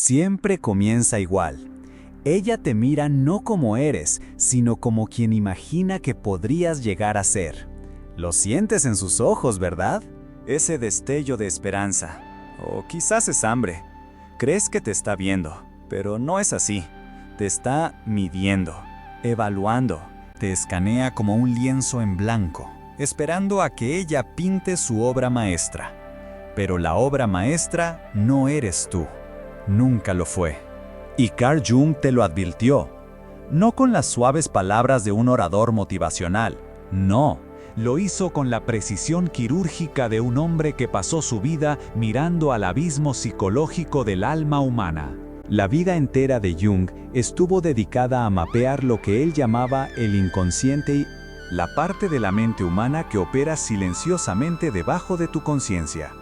Siempre comienza igual. Ella te mira no como eres, sino como quien imagina que podrías llegar a ser. Lo sientes en sus ojos, ¿verdad? Ese destello de esperanza. O quizás es hambre. Crees que te está viendo, pero no es así. Te está midiendo, evaluando. Te escanea como un lienzo en blanco, esperando a que ella pinte su obra maestra. Pero la obra maestra no eres tú. Nunca lo fue. Y Carl Jung te lo advirtió. No con las suaves palabras de un orador motivacional. No, lo hizo con la precisión quirúrgica de un hombre que pasó su vida mirando al abismo psicológico del alma humana. La vida entera de Jung estuvo dedicada a mapear lo que él llamaba el inconsciente y la parte de la mente humana que opera silenciosamente debajo de tu conciencia.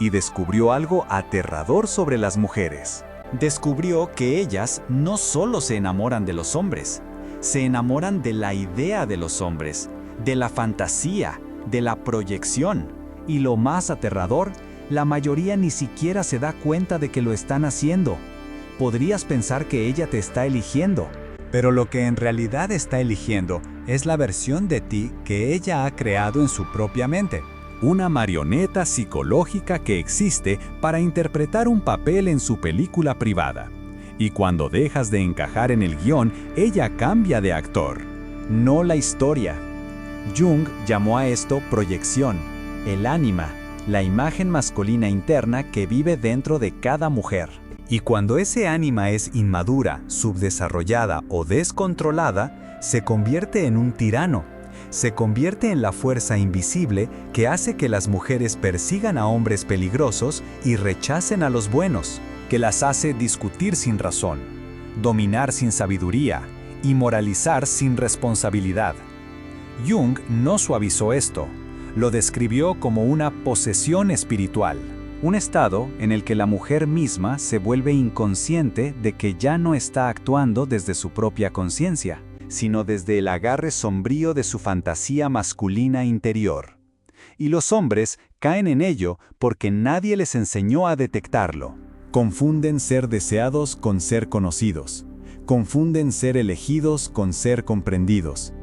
Y descubrió algo aterrador sobre las mujeres. Descubrió que ellas no solo se enamoran de los hombres, se enamoran de la idea de los hombres, de la fantasía, de la proyección. Y lo más aterrador, la mayoría ni siquiera se da cuenta de que lo están haciendo. Podrías pensar que ella te está eligiendo, pero lo que en realidad está eligiendo es la versión de ti que ella ha creado en su propia mente. Una marioneta psicológica que existe para interpretar un papel en su película privada. Y cuando dejas de encajar en el guión, ella cambia de actor, no la historia. Jung llamó a esto proyección, el ánima, la imagen masculina interna que vive dentro de cada mujer. Y cuando ese ánima es inmadura, subdesarrollada o descontrolada, se convierte en un tirano. Se convierte en la fuerza invisible que hace que las mujeres persigan a hombres peligrosos y rechacen a los buenos, que las hace discutir sin razón, dominar sin sabiduría y moralizar sin responsabilidad. Jung no suavizó esto, lo describió como una posesión espiritual, un estado en el que la mujer misma se vuelve inconsciente de que ya no está actuando desde su propia conciencia, sino desde el agarre sombrío de su fantasía masculina interior. Y los hombres caen en ello porque nadie les enseñó a detectarlo. Confunden ser deseados con ser conocidos. Confunden ser elegidos con ser comprendidos.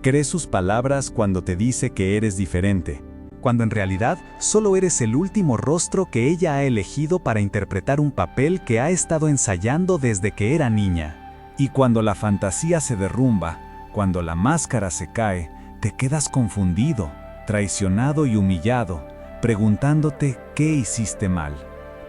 Crees sus palabras cuando te dice que eres diferente, cuando en realidad solo eres el último rostro que ella ha elegido para interpretar un papel que ha estado ensayando desde que era niña. Y cuando la fantasía se derrumba, cuando la máscara se cae, te quedas confundido, traicionado y humillado, preguntándote qué hiciste mal.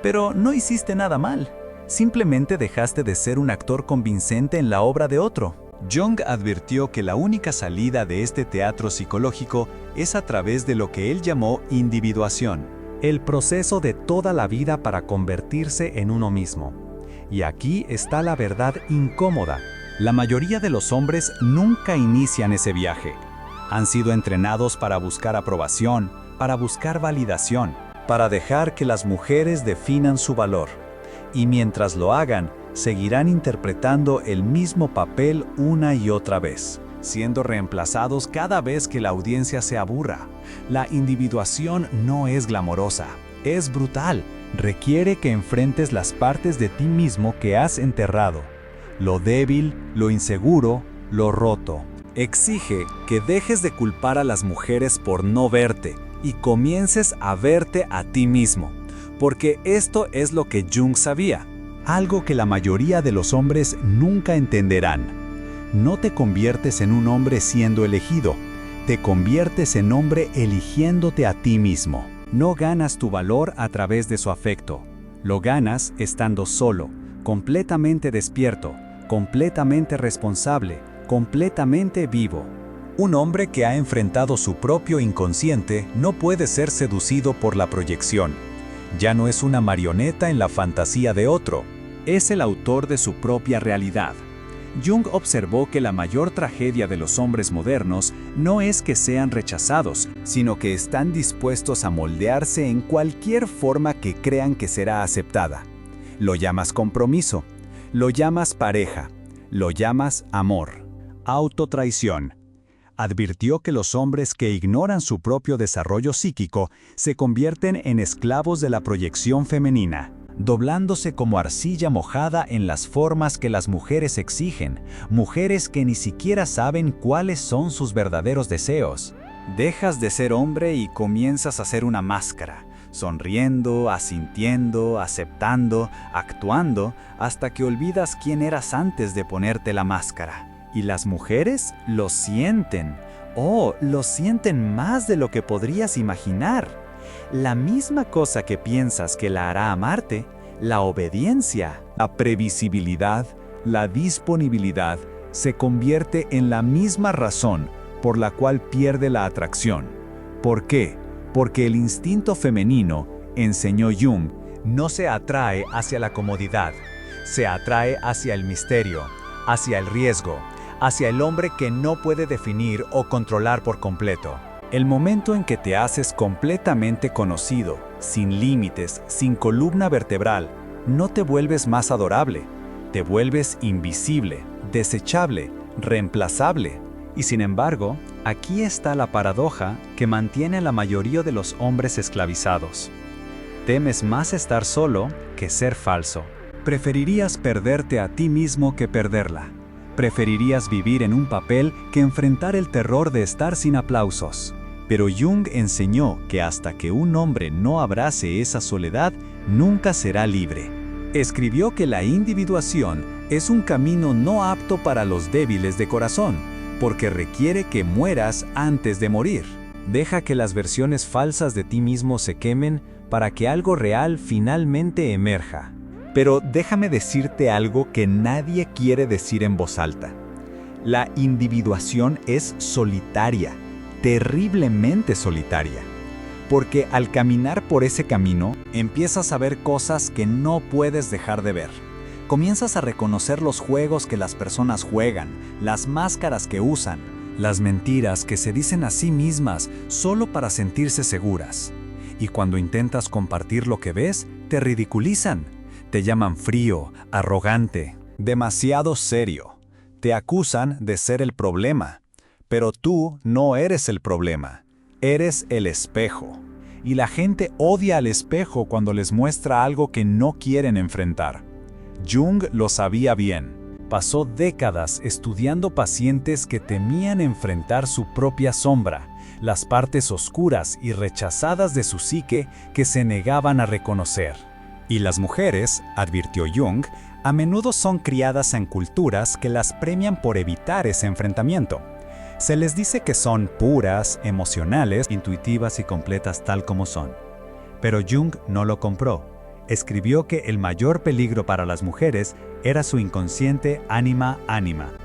Pero no hiciste nada mal, simplemente dejaste de ser un actor convincente en la obra de otro. Jung advirtió que la única salida de este teatro psicológico es a través de lo que él llamó individuación, el proceso de toda la vida para convertirse en uno mismo. Y aquí está la verdad incómoda. La mayoría de los hombres nunca inician ese viaje. Han sido entrenados para buscar aprobación, para buscar validación, para dejar que las mujeres definan su valor. Y mientras lo hagan, seguirán interpretando el mismo papel una y otra vez, siendo reemplazados cada vez que la audiencia se aburra. La individuación no es glamorosa, es brutal. Requiere que enfrentes las partes de ti mismo que has enterrado, lo débil, lo inseguro, lo roto. Exige que dejes de culpar a las mujeres por no verte y comiences a verte a ti mismo, porque esto es lo que Jung sabía, algo que la mayoría de los hombres nunca entenderán. No te conviertes en un hombre siendo elegido, te conviertes en hombre eligiéndote a ti mismo. No ganas tu valor a través de su afecto, lo ganas estando solo, completamente despierto, completamente responsable, completamente vivo. Un hombre que ha enfrentado su propio inconsciente no puede ser seducido por la proyección. Ya no es una marioneta en la fantasía de otro, es el autor de su propia realidad. Jung observó que la mayor tragedia de los hombres modernos no es que sean rechazados, sino que están dispuestos a moldearse en cualquier forma que crean que será aceptada. Lo llamas compromiso, lo llamas pareja, lo llamas amor, autotraición. Advirtió que los hombres que ignoran su propio desarrollo psíquico se convierten en esclavos de la proyección femenina. doblándose como arcilla mojada en las formas que las mujeres exigen, mujeres que ni siquiera saben cuáles son sus verdaderos deseos. Dejas de ser hombre y comienzas a ser una máscara, sonriendo, asintiendo, aceptando, actuando, hasta que olvidas quién eras antes de ponerte la máscara. Y las mujeres lo sienten. Oh, lo sienten más de lo que podrías imaginar. La misma cosa que piensas que la hará amarte, la obediencia, la previsibilidad, la disponibilidad, se convierte en la misma razón por la cual pierde la atracción. ¿Por qué? Porque el instinto femenino, enseñó Jung, no se atrae hacia la comodidad, se atrae hacia el misterio, hacia el riesgo, hacia el hombre que no puede definir o controlar por completo. El momento en que te haces completamente conocido, sin límites, sin columna vertebral, no te vuelves más adorable, te vuelves invisible, desechable, reemplazable. Y sin embargo, aquí está la paradoja que mantiene a la mayoría de los hombres esclavizados. Temes más estar solo que ser falso. Preferirías perderte a ti mismo que perderla. Preferirías vivir en un papel que enfrentar el terror de estar sin aplausos. Pero Jung enseñó que hasta que un hombre no abrace esa soledad, nunca será libre. Escribió que la individuación es un camino no apto para los débiles de corazón, porque requiere que mueras antes de morir. Deja que las versiones falsas de ti mismo se quemen para que algo real finalmente emerja. Pero déjame decirte algo que nadie quiere decir en voz alta. La individuación es solitaria, terriblemente solitaria. Porque al caminar por ese camino, empiezas a ver cosas que no puedes dejar de ver. Comienzas a reconocer los juegos que las personas juegan, las máscaras que usan, las mentiras que se dicen a sí mismas solo para sentirse seguras. Y cuando intentas compartir lo que ves, te ridiculizan. Te llaman frío, arrogante, demasiado serio. Te acusan de ser el problema. Pero tú no eres el problema. Eres el espejo. Y la gente odia al espejo cuando les muestra algo que no quieren enfrentar. Jung lo sabía bien. Pasó décadas estudiando pacientes que temían enfrentar su propia sombra, las partes oscuras y rechazadas de su psique que se negaban a reconocer. Y las mujeres, advirtió Jung, a menudo son criadas en culturas que las premian por evitar ese enfrentamiento. Se les dice que son puras, emocionales, intuitivas y completas tal como son. Pero Jung no lo compró. Escribió que el mayor peligro para las mujeres era su inconsciente ánima,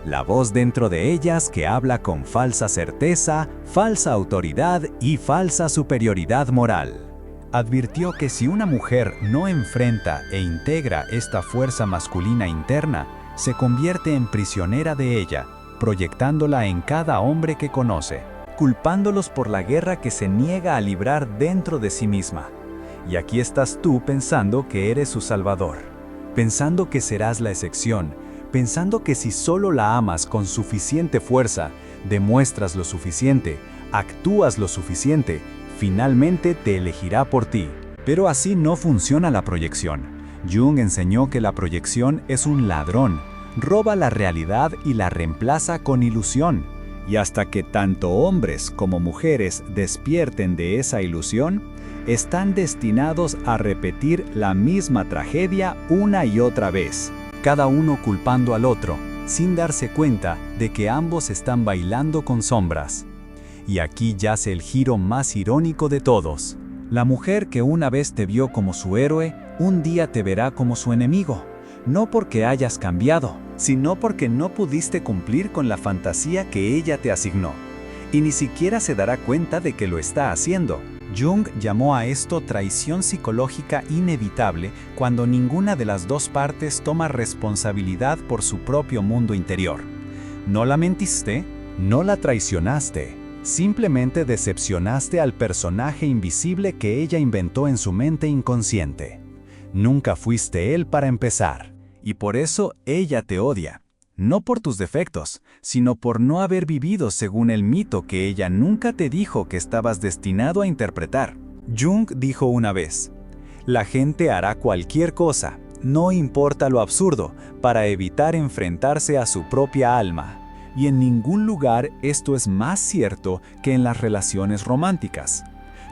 la voz dentro de ellas que habla con falsa certeza, falsa autoridad y falsa superioridad moral. Advirtió que si una mujer no enfrenta e integra esta fuerza masculina interna, se convierte en prisionera de ella, proyectándola en cada hombre que conoce, culpándolos por la guerra que se niega a librar dentro de sí misma. Y aquí estás tú pensando que eres su salvador, pensando que serás la excepción, pensando que si solo la amas con suficiente fuerza, demuestras lo suficiente, actúas lo suficiente, finalmente te elegirá por ti. Pero así no funciona la proyección. Jung enseñó que la proyección es un ladrón, roba la realidad y la reemplaza con ilusión. Y hasta que tanto hombres como mujeres despierten de esa ilusión, están destinados a repetir la misma tragedia una y otra vez, cada uno culpando al otro, sin darse cuenta de que ambos están bailando con sombras. Y aquí yace el giro más irónico de todos. La mujer que una vez te vio como su héroe, un día te verá como su enemigo. No porque hayas cambiado, sino porque no pudiste cumplir con la fantasía que ella te asignó. Y ni siquiera se dará cuenta de que lo está haciendo. Jung llamó a esto traición psicológica inevitable cuando ninguna de las dos partes toma responsabilidad por su propio mundo interior. No la mentiste, no la traicionaste. Simplemente decepcionaste al personaje invisible que ella inventó en su mente inconsciente. Nunca fuiste él para empezar, y por eso ella te odia. No por tus defectos, sino por no haber vivido según el mito que ella nunca te dijo que estabas destinado a interpretar. Jung dijo una vez, La gente hará cualquier cosa, no importa lo absurdo, para evitar enfrentarse a su propia alma. Y en ningún lugar esto es más cierto que en las relaciones románticas.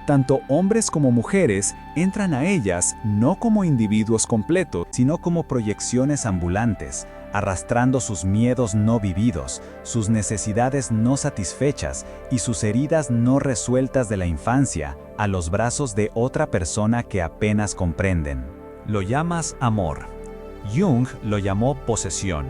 Tanto hombres como mujeres entran a ellas no como individuos completos, sino como proyecciones ambulantes, arrastrando sus miedos no vividos, sus necesidades no satisfechas y sus heridas no resueltas de la infancia a los brazos de otra persona que apenas comprenden. Lo llamas amor. Jung lo llamó posesión.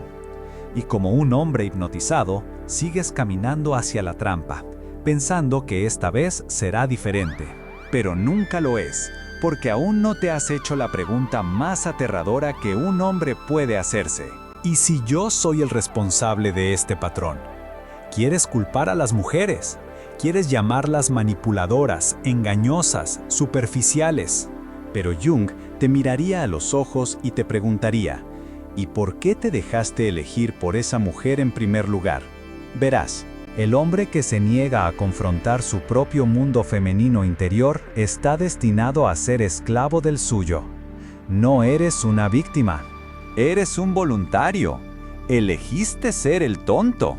Y como un hombre hipnotizado, sigues caminando hacia la trampa, pensando que esta vez será diferente. Pero nunca lo es, porque aún no te has hecho la pregunta más aterradora que un hombre puede hacerse. ¿Y si yo soy el responsable de este patrón? ¿Quieres culpar a las mujeres? ¿Quieres llamarlas manipuladoras, engañosas, superficiales? Pero Jung te miraría a los ojos y te preguntaría, ¿y por qué te dejaste elegir por esa mujer en primer lugar? Verás, el hombre que se niega a confrontar su propio mundo femenino interior está destinado a ser esclavo del suyo. No eres una víctima. Eres un voluntario. Elegiste ser el tonto.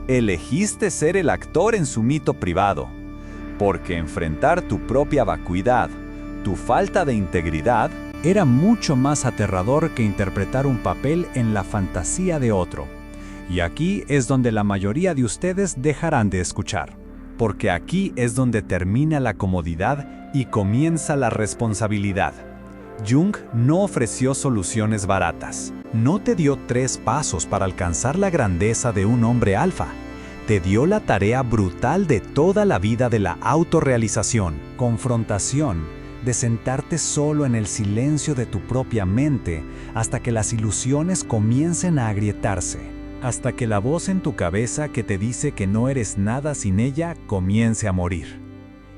Elegiste ser el actor en su mito privado. Porque enfrentar tu propia vacuidad, tu falta de integridad, era mucho más aterrador que interpretar un papel en la fantasía de otro. Y aquí es donde la mayoría de ustedes dejarán de escuchar. Porque aquí es donde termina la comodidad y comienza la responsabilidad. Jung no ofreció soluciones baratas. No te dio 3 pasos para alcanzar la grandeza de un hombre alfa. Te dio la tarea brutal de toda la vida de la autorrealización, confrontación, de sentarte solo en el silencio de tu propia mente hasta que las ilusiones comiencen a agrietarse, hasta que la voz en tu cabeza que te dice que no eres nada sin ella comience a morir.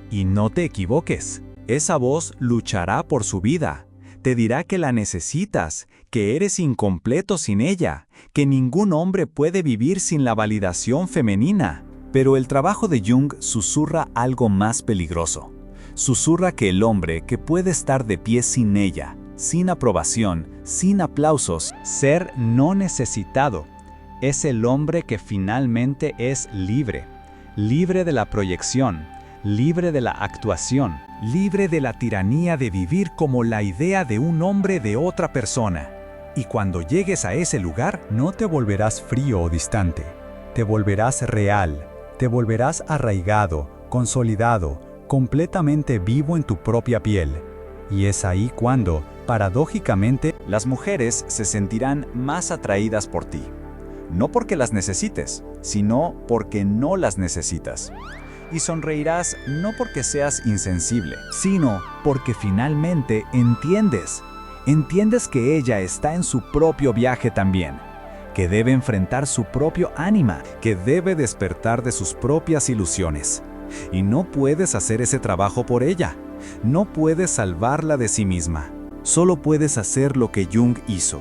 Y no te equivoques, esa voz luchará por su vida. Te dirá que la necesitas, que eres incompleto sin ella, que ningún hombre puede vivir sin la validación femenina. Pero el trabajo de Jung susurra algo más peligroso. Susurra que el hombre que puede estar de pie sin ella, sin aprobación, sin aplausos, ser no necesitado, es el hombre que finalmente es libre, libre de la proyección, libre de la actuación, libre de la tiranía de vivir como la idea de un hombre de otra persona. Y cuando llegues a ese lugar, no te volverás frío o distante, te volverás real, te volverás arraigado, consolidado, completamente vivo en tu propia piel. Y es ahí cuando, paradójicamente, las mujeres se sentirán más atraídas por ti. No porque las necesites, sino porque no las necesitas. Y sonreirás no porque seas insensible, sino porque finalmente entiendes. Entiendes que ella está en su propio viaje también, que debe enfrentar su propio ánima, que debe despertar de sus propias ilusiones. Y no puedes hacer ese trabajo por ella. No puedes salvarla de sí misma. Solo puedes hacer lo que Jung hizo.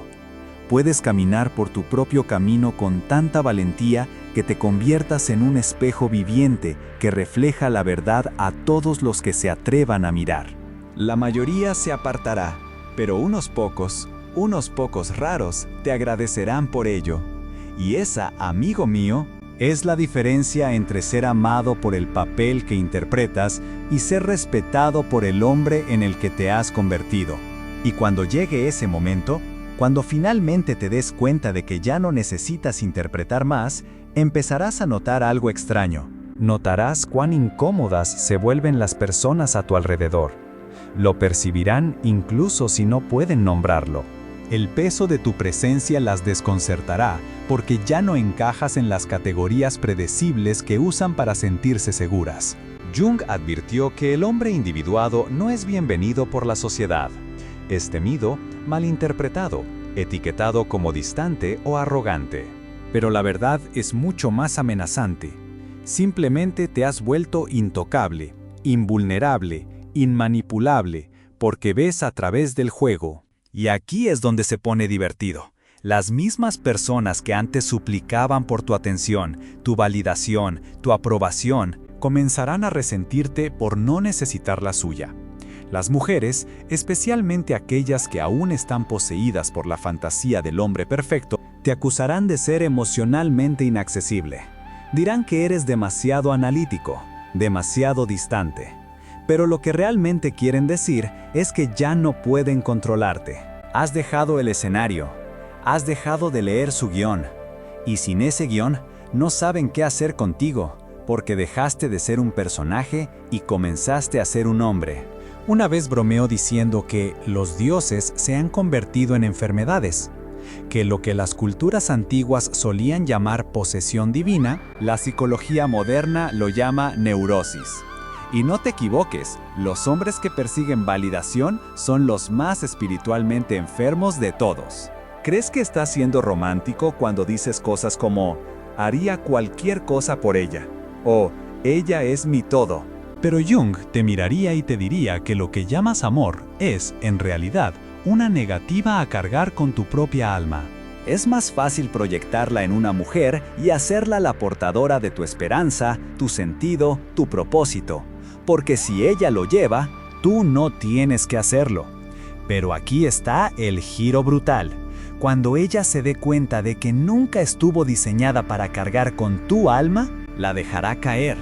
Puedes caminar por tu propio camino con tanta valentía que te conviertas en un espejo viviente que refleja la verdad a todos los que se atrevan a mirar. La mayoría se apartará, pero unos pocos raros, te agradecerán por ello. Y esa, amigo mío, es la diferencia entre ser amado por el papel que interpretas y ser respetado por el hombre en el que te has convertido. Y cuando llegue ese momento, cuando finalmente te des cuenta de que ya no necesitas interpretar más, empezarás a notar algo extraño. Notarás cuán incómodas se vuelven las personas a tu alrededor. Lo percibirán incluso si no pueden nombrarlo. El peso de tu presencia las desconcertará porque ya no encajas en las categorías predecibles que usan para sentirse seguras. Jung advirtió que el hombre individuado no es bienvenido por la sociedad. Es temido, malinterpretado, etiquetado como distante o arrogante. Pero la verdad es mucho más amenazante. Simplemente te has vuelto intocable, invulnerable, inmanipulable, porque ves a través del juego. Y aquí es donde se pone divertido. Las mismas personas que antes suplicaban por tu atención, tu validación, tu aprobación, comenzarán a resentirte por no necesitar la suya. Las mujeres, especialmente aquellas que aún están poseídas por la fantasía del hombre perfecto, te acusarán de ser emocionalmente inaccesible. Dirán que eres demasiado analítico, demasiado distante. Pero lo que realmente quieren decir es que ya no pueden controlarte. Has dejado el escenario, has dejado de leer su guión, y sin ese guión no saben qué hacer contigo, porque dejaste de ser un personaje y comenzaste a ser un hombre. Una vez bromeó diciendo que los dioses se han convertido en enfermedades, que lo que las culturas antiguas solían llamar posesión divina, la psicología moderna lo llama neurosis. Y no te equivoques, los hombres que persiguen validación son los más espiritualmente enfermos de todos. ¿Crees que estás siendo romántico cuando dices cosas como haría cualquier cosa por ella? O ella es mi todo. Pero Jung te miraría y te diría que lo que llamas amor es, en realidad, una negativa a cargar con tu propia alma. Es más fácil proyectarla en una mujer y hacerla la portadora de tu esperanza, tu sentido, tu propósito. Porque si ella lo lleva, tú no tienes que hacerlo. Pero aquí está el giro brutal. Cuando ella se dé cuenta de que nunca estuvo diseñada para cargar con tu alma, la dejará caer.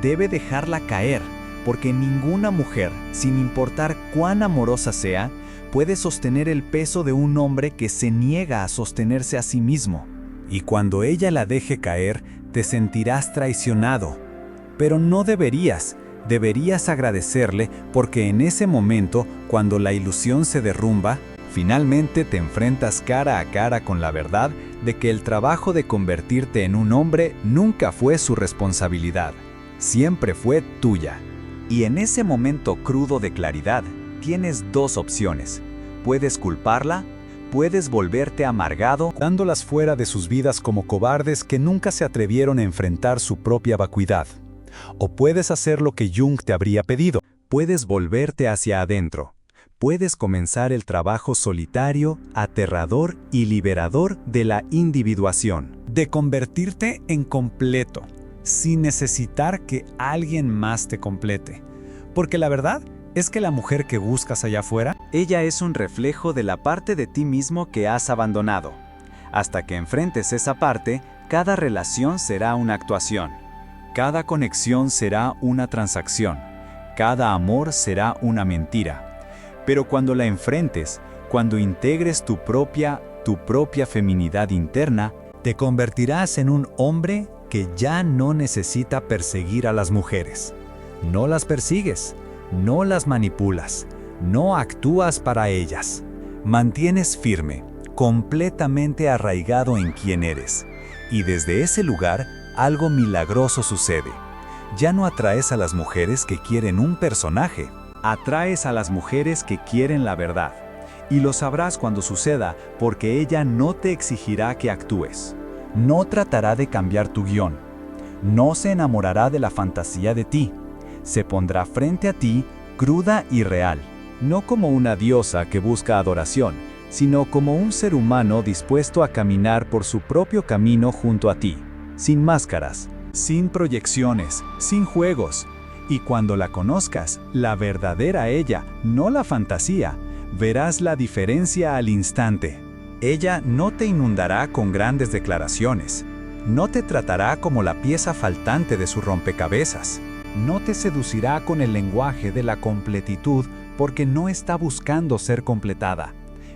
Debe dejarla caer, porque ninguna mujer, sin importar cuán amorosa sea, puede sostener el peso de un hombre que se niega a sostenerse a sí mismo. Y cuando ella la deje caer, te sentirás traicionado. Pero no deberías. Deberías agradecerle porque en ese momento, cuando la ilusión se derrumba, finalmente te enfrentas cara a cara con la verdad de que el trabajo de convertirte en un hombre nunca fue su responsabilidad, siempre fue tuya. Y en ese momento crudo de claridad, tienes dos opciones. Puedes culparla, puedes volverte amargado, dándolas fuera de sus vidas como cobardes que nunca se atrevieron a enfrentar su propia vacuidad. O puedes hacer lo que Jung te habría pedido. Puedes volverte hacia adentro. Puedes comenzar el trabajo solitario, aterrador y liberador de la individuación. De convertirte en completo, sin necesitar que alguien más te complete. Porque la verdad es que la mujer que buscas allá afuera, ella es un reflejo de la parte de ti mismo que has abandonado. Hasta que enfrentes esa parte, cada relación será una actuación. Cada conexión será una transacción. Cada amor será una mentira. Pero cuando la enfrentes, cuando integres tu propia feminidad interna, te convertirás en un hombre que ya no necesita perseguir a las mujeres. No las persigues, no las manipulas, no actúas para ellas. Mantienes firme, completamente arraigado en quién eres. Y desde ese lugar, algo milagroso sucede. Ya no atraes a las mujeres que quieren un personaje, atraes a las mujeres que quieren la verdad. Y lo sabrás cuando suceda porque ella no te exigirá que actúes. No tratará de cambiar tu guión. No se enamorará de la fantasía de ti. Se pondrá frente a ti cruda y real. No como una diosa que busca adoración, sino como un ser humano dispuesto a caminar por su propio camino junto a ti. Sin máscaras, sin proyecciones, sin juegos. Y cuando la conozcas, la verdadera ella, no la fantasía, verás la diferencia al instante. Ella no te inundará con grandes declaraciones. No te tratará como la pieza faltante de su rompecabezas. No te seducirá con el lenguaje de la completitud porque no está buscando ser completada.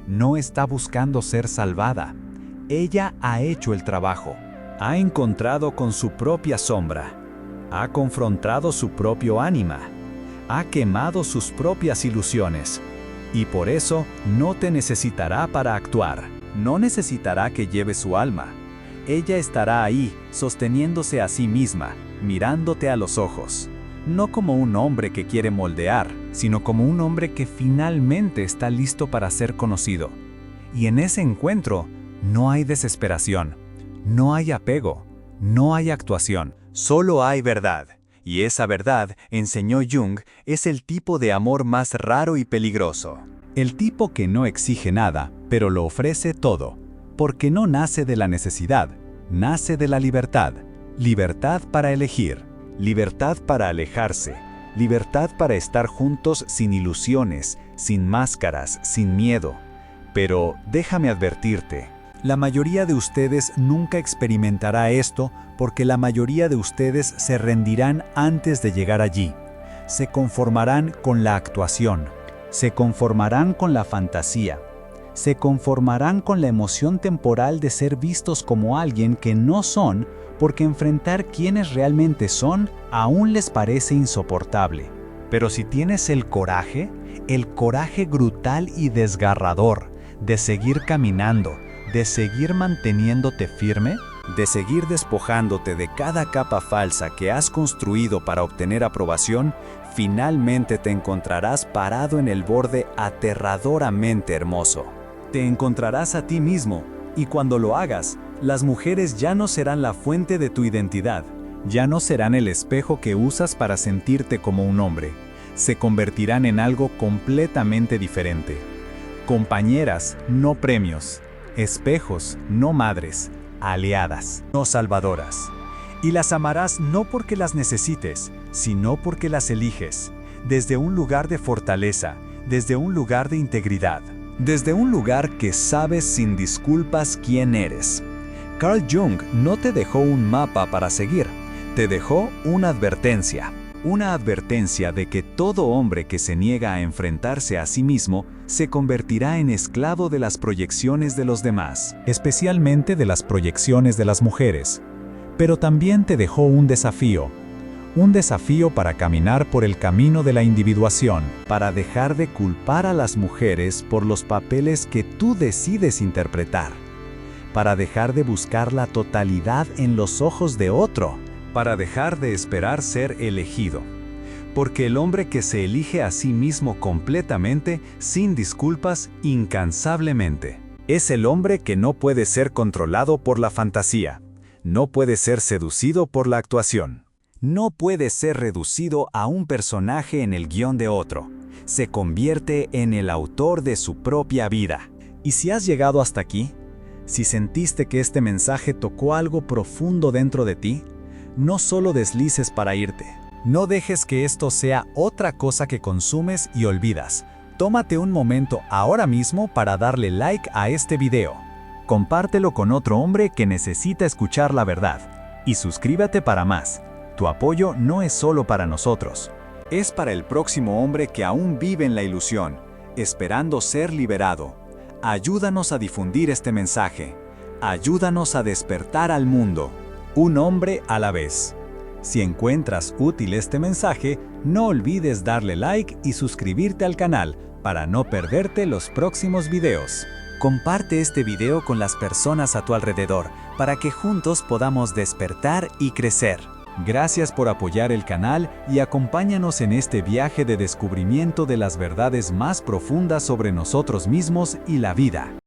No está buscando ser salvada. Ella ha hecho el trabajo. Ha encontrado con su propia sombra, ha confrontado su propio ánima, ha quemado sus propias ilusiones, y por eso no te necesitará para actuar, no necesitará que lleves su alma. Ella estará ahí, sosteniéndose a sí misma, mirándote a los ojos, no como un hombre que quiere moldear, sino como un hombre que finalmente está listo para ser conocido. Y en ese encuentro no hay desesperación. No hay apego, no hay actuación, solo hay verdad. Y esa verdad, enseñó Jung, es el tipo de amor más raro y peligroso. El tipo que no exige nada, pero lo ofrece todo. Porque no nace de la necesidad, nace de la libertad. Libertad para elegir, libertad para alejarse, libertad para estar juntos sin ilusiones, sin máscaras, sin miedo. Pero déjame advertirte, la mayoría de ustedes nunca experimentará esto porque la mayoría de ustedes se rendirán antes de llegar allí. Se conformarán con la actuación, se conformarán con la fantasía, se conformarán con la emoción temporal de ser vistos como alguien que no son porque enfrentar quienes realmente son aún les parece insoportable. Pero si tienes el coraje brutal y desgarrador de seguir caminando, de seguir manteniéndote firme, de seguir despojándote de cada capa falsa que has construido para obtener aprobación, finalmente te encontrarás parado en el borde aterradoramente hermoso. Te encontrarás a ti mismo, y cuando lo hagas, las mujeres ya no serán la fuente de tu identidad, ya no serán el espejo que usas para sentirte como un hombre. Se convertirán en algo completamente diferente. Compañeras, no premios. Espejos, no madres. Aliadas, no salvadoras. Y las amarás no porque las necesites, sino porque las eliges, desde un lugar de fortaleza, desde un lugar de integridad, desde un lugar que sabes sin disculpas quién eres. Carl Jung no te dejó un mapa para seguir, te dejó una advertencia de que todo hombre que se niega a enfrentarse a sí mismo se convertirá en esclavo de las proyecciones de los demás, especialmente de las proyecciones de las mujeres. Pero también te dejó un desafío para caminar por el camino de la individuación, para dejar de culpar a las mujeres por los papeles que tú decides interpretar, para dejar de buscar la totalidad en los ojos de otro, para dejar de esperar ser elegido. Porque el hombre que se elige a sí mismo completamente, sin disculpas, incansablemente, es el hombre que no puede ser controlado por la fantasía, no puede ser seducido por la actuación, no puede ser reducido a un personaje en el guión de otro. Se convierte en el autor de su propia vida. Y si has llegado hasta aquí, si sentiste que este mensaje tocó algo profundo dentro de ti, no solo deslices para irte. No dejes que esto sea otra cosa que consumes y olvidas. Tómate un momento ahora mismo para darle like a este video. Compártelo con otro hombre que necesita escuchar la verdad. Y suscríbete para más. Tu apoyo no es solo para nosotros. Es para el próximo hombre que aún vive en la ilusión, esperando ser liberado. Ayúdanos a difundir este mensaje. Ayúdanos a despertar al mundo. Un hombre a la vez. Si encuentras útil este mensaje, no olvides darle like y suscribirte al canal para no perderte los próximos videos. Comparte este video con las personas a tu alrededor para que juntos podamos despertar y crecer. Gracias por apoyar el canal y acompáñanos en este viaje de descubrimiento de las verdades más profundas sobre nosotros mismos y la vida.